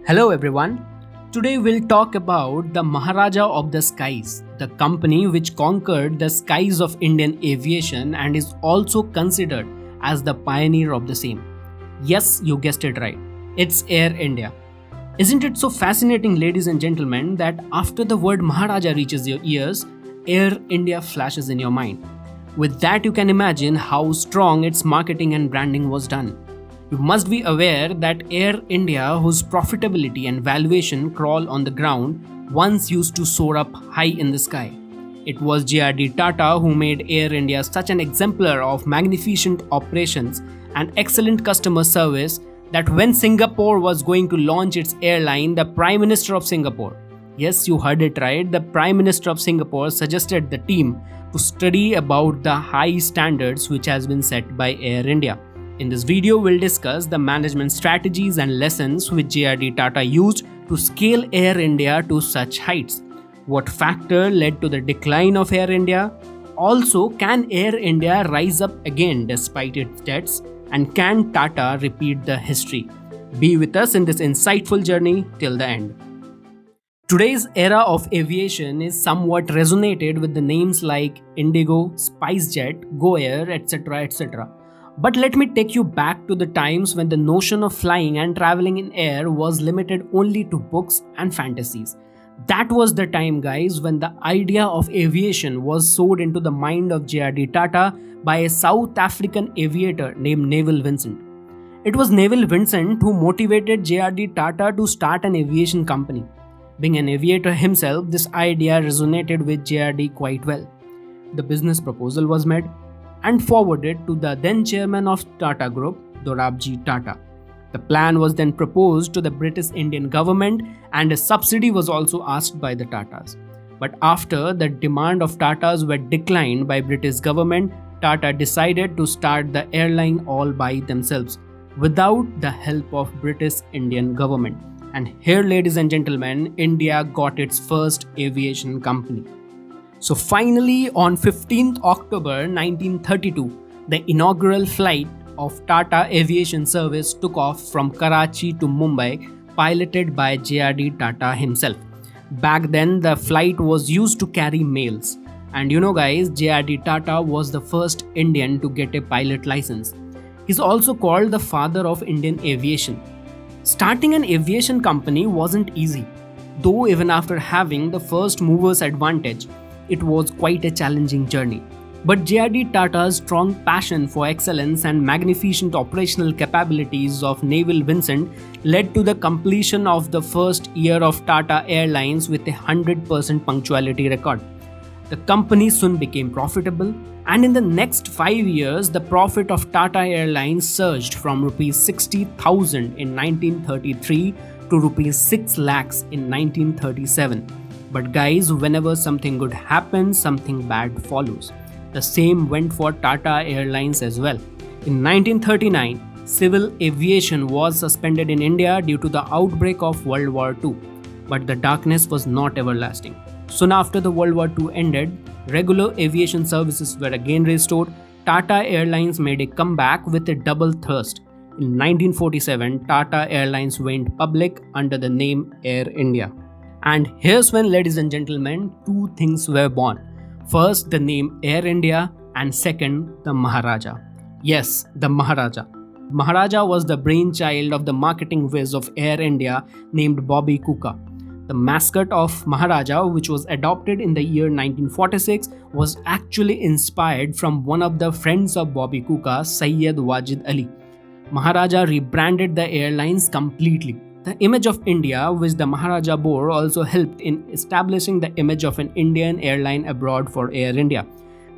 Hello everyone. Today we'll talk about the Maharaja of the Skies, the company which conquered the skies of Indian aviation and is also considered as the pioneer of the same. Yes, you guessed it right. It's Air India. Isn't it so fascinating, ladies and gentlemen, that after the word Maharaja reaches your ears, Air India flashes in your mind? With that, you can imagine how strong its marketing and branding was done. You must be aware that Air India, whose profitability and valuation crawl on the ground, once used to soar up high in the sky. It was JRD Tata who made Air India such an exemplar of magnificent operations and excellent customer service that when Singapore was going to launch its airline, the Prime Minister of Singapore, yes, you heard it right, the Prime Minister of Singapore suggested the team to study about the high standards which has been set by Air India. In this video, we'll discuss the management strategies and lessons which JRD Tata used to scale Air India to such heights. What factor led to the decline of Air India? Also, can Air India rise up again despite its debts? And can Tata repeat the history? Be with us in this insightful journey till the end. Today's era of aviation is somewhat resonated with the names like Indigo, SpiceJet, GoAir, etc. etc. But let me take you back to the times when the notion of flying and traveling in air was limited only to books and fantasies. That was the time, guys, when the idea of aviation was sowed into the mind of JRD Tata by a South African aviator named Neville Vincent. It was Neville Vincent who motivated JRD Tata to start an aviation company. Being an aviator himself, this idea resonated with JRD quite well. The business proposal was made and forwarded to the then chairman of Tata Group, JRD Tata. The plan was then proposed to the British Indian government and a subsidy was also asked by the Tatas. But after the demand of Tatas were declined by British government, Tata decided to start the airline all by themselves without the help of British Indian government. And here, ladies and gentlemen, India got its first aviation company. So finally, on 15th October 1932, the inaugural flight of Tata Aviation Service took off from Karachi to Mumbai, piloted by JRD Tata himself. Back then, the flight was used to carry mails. And you know guys, JRD Tata was the first Indian to get a pilot license. He's also called the father of Indian aviation. Starting an aviation company wasn't easy, though even after having the first mover's advantage, it was quite a challenging journey. But JRD Tata's strong passion for excellence and magnificent operational capabilities of Neville Vincent led to the completion of the first year of Tata Airlines with a 100% punctuality record. The company soon became profitable, and in the next 5 years, the profit of Tata Airlines surged from Rs 60,000 in 1933 to Rs 6 lakhs in 1937. But guys, whenever something good happens, something bad follows. The same went for Tata Airlines as well. In 1939, civil aviation was suspended in India due to the outbreak of World War II. But the darkness was not everlasting. Soon after the World War II ended, regular aviation services were again restored. Tata Airlines made a comeback with a double thrust. In 1947, Tata Airlines went public under the name Air India. And here's when, ladies and gentlemen, two things were born. First, the name Air India, and second, the Maharaja. Yes, the Maharaja. Maharaja was the brainchild of the marketing whiz of Air India named Bobby Kuka. The mascot of Maharaja, which was adopted in the year 1946, was actually inspired from one of the friends of Bobby Kuka, Syed Wajid Ali. Maharaja rebranded the airlines completely. The image of India, which the Maharaja bore, also helped in establishing the image of an Indian airline abroad for Air India.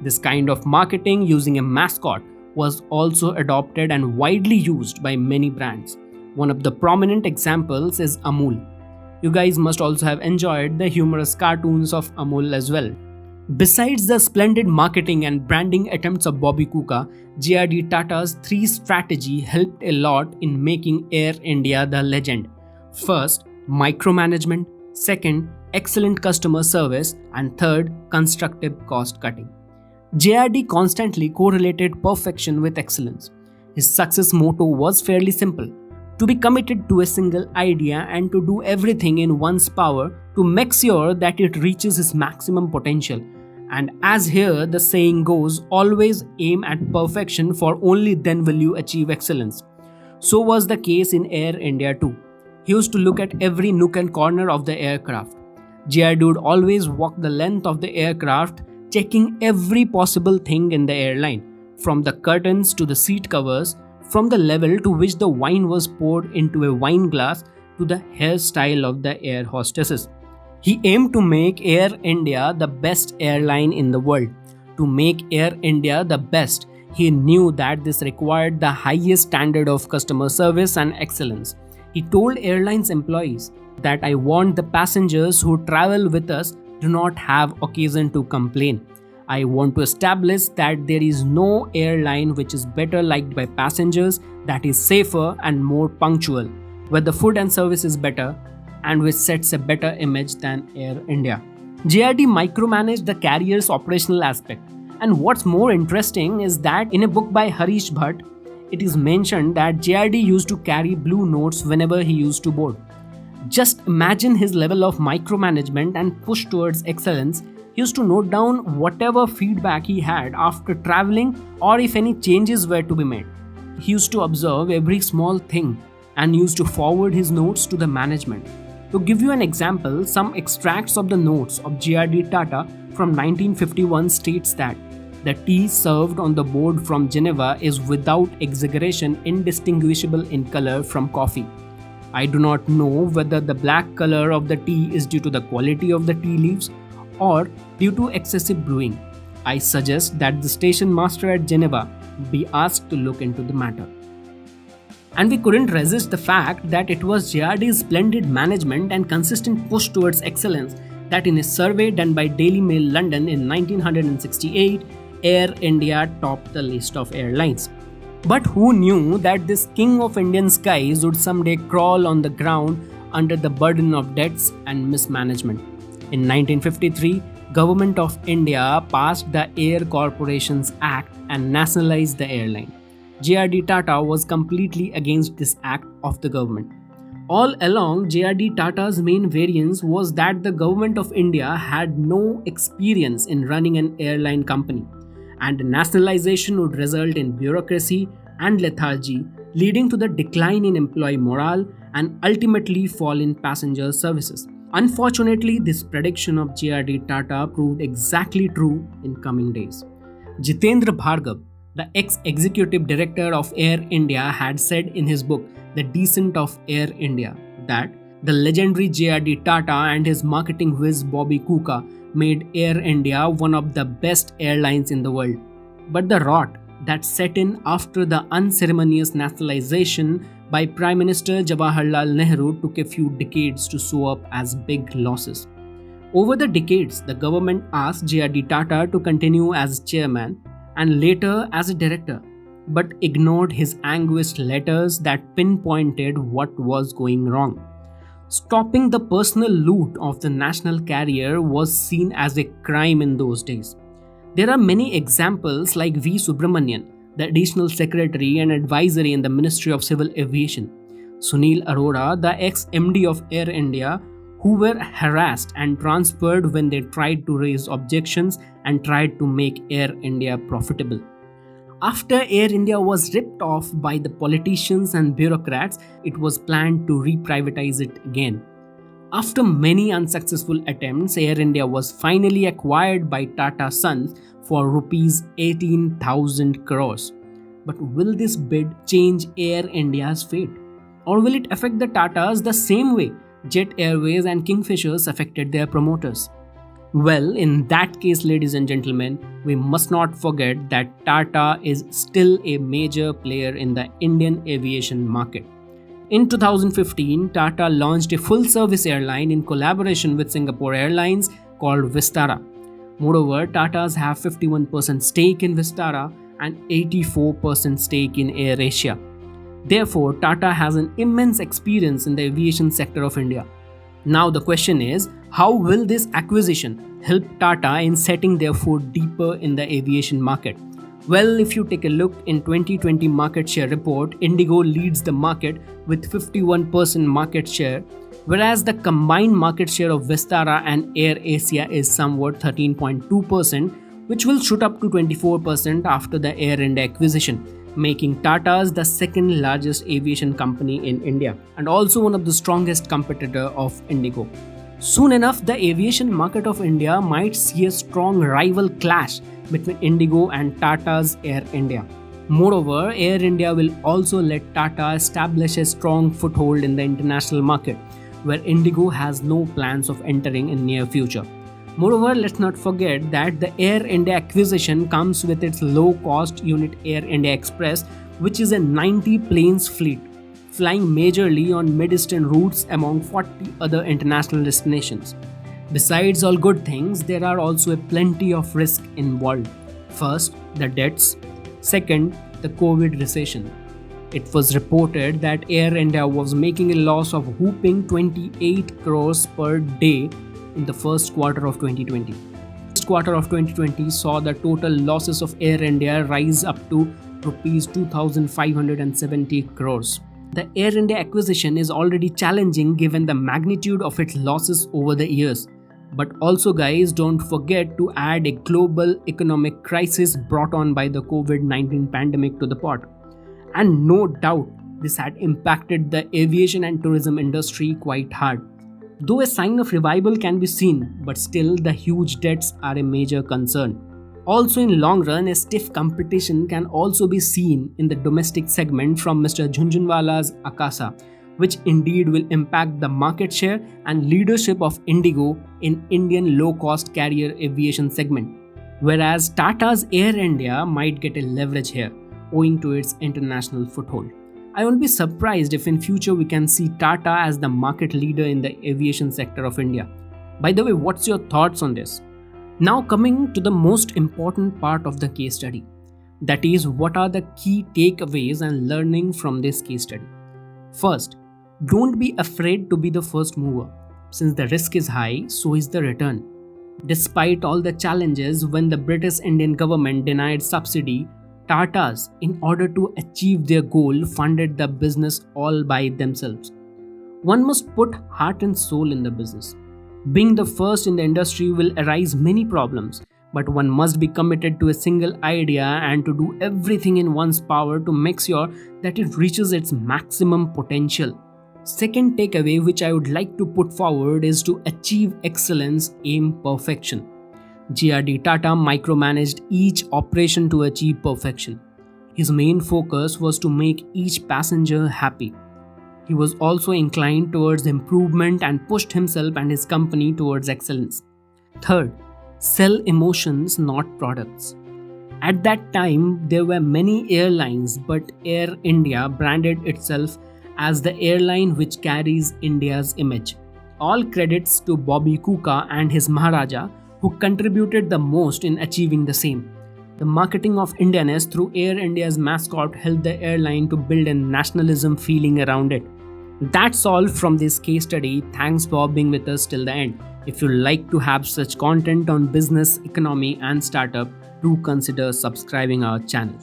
This kind of marketing using a mascot was also adopted and widely used by many brands. One of the prominent examples is Amul. You guys must also have enjoyed the humorous cartoons of Amul as well. Besides the splendid marketing and branding attempts of Bobby Kuka, JRD Tata's 3 strategy helped a lot in making Air India the legend. First, micromanagement. Second, excellent customer service. And third, constructive cost cutting. JRD constantly correlated perfection with excellence. His success motto was fairly simple: to be committed to a single idea and to do everything in one's power to make sure that it reaches its maximum potential. And as here the saying goes, always aim at perfection, for only then will you achieve excellence. So was the case in Air India too. He used to look at every nook and corner of the aircraft. JRD would always walk the length of the aircraft, checking every possible thing in the airline, from the curtains to the seat covers, from the level to which the wine was poured into a wine glass to the hairstyle of the air hostesses. He aimed to make Air India the best airline in the world. To make Air India the best, he knew that this required the highest standard of customer service and excellence. He told airlines employees that I want the passengers who travel with us do not have occasion to complain. I want to establish that there is no airline which is better liked by passengers, that is safer and more punctual, where the food and service is better, and which sets a better image than Air India. JRD micromanaged the carrier's operational aspect. And what's more interesting is that in a book by Harish Bhatt, it is mentioned that JRD used to carry blue notes whenever he used to board. Just imagine his level of micromanagement and push towards excellence. He used to note down whatever feedback he had after traveling or if any changes were to be made. He used to observe every small thing and used to forward his notes to the management. To give you an example, some extracts of the notes of JRD Tata from 1951 states that the tea served on the board from Geneva is without exaggeration indistinguishable in color from coffee. I do not know whether the black color of the tea is due to the quality of the tea leaves or due to excessive brewing. I suggest that the station master at Geneva be asked to look into the matter. And we couldn't resist the fact that it was JRD's splendid management and consistent push towards excellence that in a survey done by Daily Mail London in 1968, Air India topped the list of airlines. But who knew that this king of Indian skies would someday crawl on the ground under the burden of debts and mismanagement? In 1953, Government of India passed the Air Corporations Act and nationalized the airline. JRD Tata was completely against this act of the government. All along, JRD Tata's main variance was that the Government of India had no experience in running an airline company, and nationalization would result in bureaucracy and lethargy, leading to the decline in employee morale and ultimately fall in passenger services. Unfortunately, this prediction of JRD Tata proved exactly true in coming days. Jitendra Bhargav, the ex-executive director of Air India, had said in his book The Descent of Air India that the legendary JRD Tata and his marketing whiz Bobby Kuka made Air India one of the best airlines in the world. But the rot that set in after the unceremonious nationalization by Prime Minister Jawaharlal Nehru took a few decades to sew up as big losses. Over the decades, the government asked JRD Tata to continue as chairman and later as a director, but ignored his anguished letters that pinpointed what was going wrong. Stopping the personal loot of the national carrier was seen as a crime in those days. There are many examples like V. Subramanian, the additional secretary and advisory in the Ministry of Civil Aviation, Sunil Arora, the ex-MD of Air India, who were harassed and transferred when they tried to raise objections and tried to make Air India profitable. After Air India was ripped off by the politicians and bureaucrats, it was planned to re-privatize it again. After many unsuccessful attempts, Air India was finally acquired by Tata Sons for rupees 18,000 crores. But will this bid change Air India's fate? Or will it affect the Tatas the same way Jet Airways and Kingfishers affected their promoters? Well, in that case, ladies and gentlemen, we must not forget that Tata is still a major player in the Indian aviation market. In 2015, Tata launched a full-service airline in collaboration with Singapore Airlines called Vistara. Moreover, Tatas have 51% stake in Vistara and 84% stake in AirAsia. Therefore, Tata has an immense experience in the aviation sector of India. Now the question is, how will this acquisition help Tata in setting their foot deeper in the aviation market? Well, if you take a look in 2020 market share report, Indigo leads the market with 51% market share, whereas the combined market share of Vistara and Air Asia is somewhat 13.2%, which will shoot up to 24% after the Air India acquisition, making Tata's the second largest aviation company in India and also one of the strongest competitor of Indigo. Soon enough, the aviation market of India might see a strong rival clash between Indigo and Tata's Air India. Moreover, Air India will also let Tata establish a strong foothold in the international market, where Indigo has no plans of entering in near future. Moreover, let's not forget that the Air India acquisition comes with its low-cost unit Air India Express, which is a 90 planes fleet, flying majorly on mid-eastern routes among 40 other international destinations. Besides all good things, there are also a plenty of risk involved. First, the debts. Second, the COVID recession. It was reported that Air India was making a loss of whopping 28 crores per day in the first quarter of 2020. First quarter of 2020 saw the total losses of Air India rise up to rupees 2,570 crores. The Air India acquisition is already challenging given the magnitude of its losses over the years. But also, guys, don't forget to add a global economic crisis brought on by the COVID-19 pandemic to the pot. And no doubt, this had impacted the aviation and tourism industry quite hard. Though a sign of revival can be seen, but still the huge debts are a major concern. Also, in long run, a stiff competition can also be seen in the domestic segment from Mr. Jhunjhunwala's Akasa, which indeed will impact the market share and leadership of Indigo in Indian low-cost carrier aviation segment. Whereas Tata's Air India might get a leverage here, owing to its international foothold. I won't be surprised if in future we can see Tata as the market leader in the aviation sector of India. By the way, what's your thoughts on this? Now coming to the most important part of the case study. That is, what are the key takeaways and learning from this case study? First, don't be afraid to be the first mover. Since the risk is high, so is the return. Despite all the challenges when the British Indian government denied subsidy, Tatas, in order to achieve their goal, funded the business all by themselves. One must put heart and soul in the business. Being the first in the industry will arise many problems, but one must be committed to a single idea and to do everything in one's power to make sure that it reaches its maximum potential. Second takeaway which I would like to put forward is to achieve excellence, aim perfection. JRD Tata micromanaged each operation to achieve perfection. His main focus was to make each passenger happy. He was also inclined towards improvement and pushed himself and his company towards excellence. Third, sell emotions, not products. At that time, there were many airlines, but Air India branded itself as the airline which carries India's image. All credits to Bobby Kuka and his Maharaja, who contributed the most in achieving the same. The marketing of Indianness through Air India's mascot helped the airline to build a nationalism feeling around it. That's all from this case study. Thanks for being with us till the end. If you like to have such content on business, economy and startup, do consider subscribing our channel.